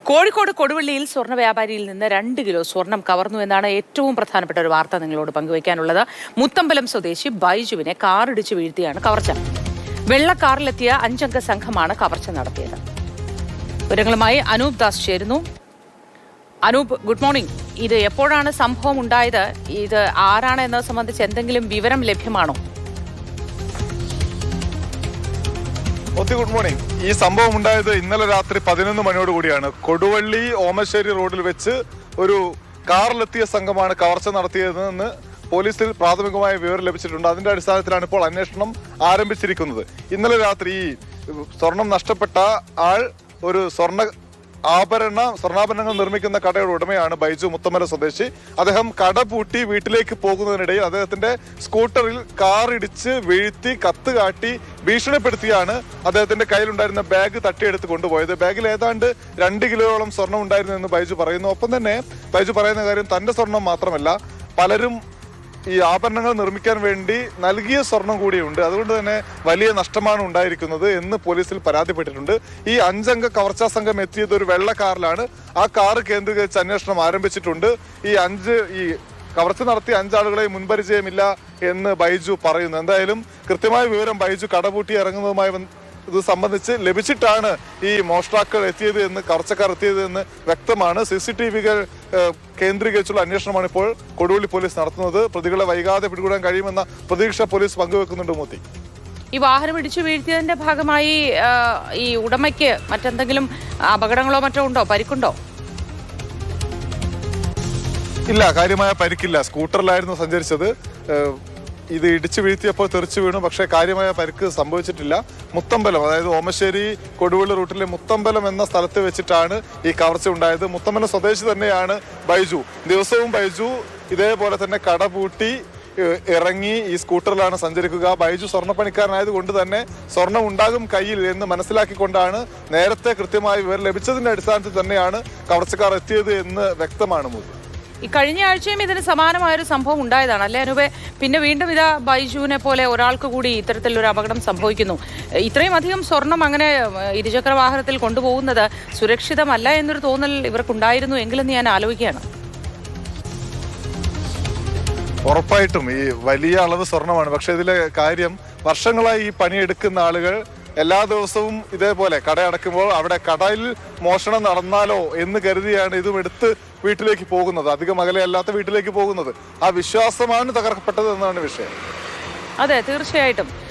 കോഴിക്കോട് കൊടുവള്ളിയിൽ സ്വർണ്ണ വ്യാപാരിയിൽ നിന്ന് 2 കിലോ സ്വർണം കവർന്നു എന്നാണ് ഏറ്റവും പ്രധാനപ്പെട്ട ഒരു വാർത്ത നിങ്ങളോട് പങ്കുവയ്ക്കാനുള്ളത്. മുത്തമ്പലം സ്വദേശി ബൈജുവിനെ കാറിടിച്ച് വീഴ്ത്തിയാണ് കവർച്ച. വെള്ള കാറിലെത്തിയ 5 അംഗ സംഘമാണ് കവർച്ച നടത്തിയത്. വിവരങ്ങളുമായി അനൂപ് ദാസ് ചേരുന്നു. Anoop, good morning. ഇത് എപ്പോഴാണ് സംഭവം ഉണ്ടായത്? ഇത് ആരാണ് എന്നത് സംബന്ധിച്ച് എന്തെങ്കിലും വിവരം ലഭ്യമാണോ? Good morning. ഈ സംഭവം ഉണ്ടായത് ഇന്നലെ രാത്രി 11 മണിയോട് കൂടിയാണ്. കൊടുവള്ളി ഓമശ്ശേരി റോഡിൽ വെച്ച് ഒരു കാറിലെത്തിയ സംഘമാണ് കവർച്ച നടത്തിയതെന്ന് പോലീസിൽ പ്രാഥമികമായ വിവരം ലഭിച്ചിട്ടുണ്ട്. അതിന്റെ അടിസ്ഥാനത്തിലാണ് ഇപ്പോൾ അന്വേഷണം ആരംഭിച്ചിരിക്കുന്നത്. ഇന്നലെ രാത്രി ഈ സ്വർണം നഷ്ടപ്പെട്ട ആൾ ഒരു സ്വർണ്ണാഭരണങ്ങൾ നിർമ്മിക്കുന്ന കടയുടെ ഉടമയാണ് ബൈജു, മുത്തമല സ്വദേശി. അദ്ദേഹം കട പൂട്ടി വീട്ടിലേക്ക് പോകുന്നതിനിടയിൽ അദ്ദേഹത്തിന്റെ സ്കൂട്ടറിൽ കാർ ഇടിച്ച് വീഴ്ത്തി കത്ത് കാട്ടി ഭീഷണിപ്പെടുത്തിയാണ് അദ്ദേഹത്തിന്റെ കയ്യിലുണ്ടായിരുന്ന ബാഗ് തട്ടിയെടുത്ത് കൊണ്ടുപോയത്. ബാഗിൽ ഏതാണ്ട് 2 കിലോയോളം സ്വർണം ഉണ്ടായിരുന്നു എന്ന് ബൈജു പറയുന്നു. ഒപ്പം തന്നെ ബൈജു പറയുന്ന കാര്യം തന്റെ സ്വർണം മാത്രമല്ല, പലരും ഈ ആഭരണങ്ങൾ നിർമ്മിക്കാൻ വേണ്ടി നൽകിയ സ്വർണം കൂടിയുണ്ട്. അതുകൊണ്ട് തന്നെ വലിയ നഷ്ടമാണ് ഉണ്ടായിരിക്കുന്നത് എന്ന് പോലീസിൽ പരാതിപ്പെട്ടിട്ടുണ്ട്. ഈ 5 അംഗ കവർച്ചാ സംഘം എത്തിയത് ഒരു വെള്ള കാറിലാണ്. ആ കാറ് കേന്ദ്രീകരിച്ച് അന്വേഷണം ആരംഭിച്ചിട്ടുണ്ട്. ഈ കവർച്ച നടത്തിയ 5 ആളുകളെ മുൻപരിചയമില്ല എന്ന് ബൈജു പറയുന്നു. എന്തായാലും കൃത്യമായ വിവരം ബൈജു കടപൂട്ടി ഇറങ്ങുന്നതുമായി ഇത് സംബന്ധിച്ച് ലഭിച്ചിട്ടാണ് ഈ മോഷ്ടാക്കൾ എത്തിയത് എന്ന്, കവർച്ചക്കാർ എത്തിയത് എന്ന് വ്യക്തമാണ്. CCTV-കൾ കേന്ദ്രീകരിച്ചുള്ള അന്വേഷണമാണ് ഇപ്പോൾ കൊടുവള്ളി പോലീസ് നടത്തുന്നത്. പ്രതികളെ വൈകാതെ പിടികൂടാൻ കഴിയുമെന്ന പ്രതീക്ഷ പോലീസ് പങ്കുവെക്കുന്നുണ്ട്. മോത്തി, ഈ വാഹനം ഇടിച്ചു വീഴ്ത്തിയതിന്റെ ഭാഗമായി ഈ ഉടമയ്ക്ക് മറ്റെന്തെങ്കിലും അപകടങ്ങളോ മറ്റോ ഉണ്ടോ? പരിക്കുണ്ടോ? ഇല്ല, കാര്യമായ പരിക്കില്ല. സ്കൂട്ടറിലായിരുന്നു സഞ്ചരിച്ചത്. ഇത് ഇടിച്ചു വീഴ്ത്തിയപ്പോൾ തെറിച്ചു വീണു. പക്ഷേ കാര്യമായ പരിക്ക് സംഭവിച്ചിട്ടില്ല. മുത്തമ്പലം, അതായത് ഓമശ്ശേരി കൊടുവള്ളി റൂട്ടിലെ മുത്തമ്പലം എന്ന സ്ഥലത്ത് വെച്ചിട്ടാണ് ഈ കവർച്ച ഉണ്ടായത്. മുത്തമ്പലം സ്വദേശി തന്നെയാണ് ബൈജു. ദിവസവും ബൈജു ഇതേപോലെ തന്നെ കട പൂട്ടി ഇറങ്ങി ഈ സ്കൂട്ടറിലാണ് സഞ്ചരിക്കുക. ബൈജു സ്വർണ്ണപ്പണിക്കാരനായത് കൊണ്ട് തന്നെ സ്വർണം ഉണ്ടാകും കയ്യിൽ എന്ന് മനസ്സിലാക്കിക്കൊണ്ടാണ് നേരത്തെ കൃത്യമായ വിവരം ലഭിച്ചതിന്റെ അടിസ്ഥാനത്തിൽ തന്നെയാണ് കവർച്ചക്കാർ എത്തിയത് എന്ന് വ്യക്തമാണ്. മൂന്ന് ഈ കഴിഞ്ഞ ആഴ്ചയും ഇതിന് സമാനമായൊരു സംഭവം ഉണ്ടായതാണ് അല്ലേ അനൂപേ? പിന്നെ വീണ്ടും ഇതാ ബൈജുവിനെ പോലെ ഒരാൾക്ക് കൂടി ഇത്തരത്തിലൊരു അപകടം സംഭവിക്കുന്നു. ഇത്രയും അധികം സ്വർണം അങ്ങനെ ഇരുചക്ര വാഹനത്തിൽ കൊണ്ടുപോകുന്നത് സുരക്ഷിതമല്ല എന്നൊരു തോന്നൽ ഇവർക്കുണ്ടായിരുന്നു എങ്കിലെന്ന് ഞാൻ ആലോചിക്കുകയാണ്. ഉറപ്പായിട്ടും ഈ വലിയ അളവ് സ്വർണമാണ്. പക്ഷെ ഇതിലെ കാര്യം, വർഷങ്ങളായി ഈ പണിയെടുക്കുന്ന ആളുകൾ എല്ലാ ദിവസവും ഇതേപോലെ കടയടക്കുമ്പോൾ അവിടെ കടയിൽ മോഷണം നടന്നാലോ എന്ന് കരുതിയാണ് ഇതും എടുത്ത് വീട്ടിലേക്ക് പോകുന്നത്. അധികം അകലെയല്ലാത്ത വീട്ടിലേക്ക് പോകുന്നത്. ആ വിശ്വാസമാണ് തകർക്കപ്പെട്ടത് എന്നാണ് വിഷയം. അതെ, തീർച്ചയായിട്ടും.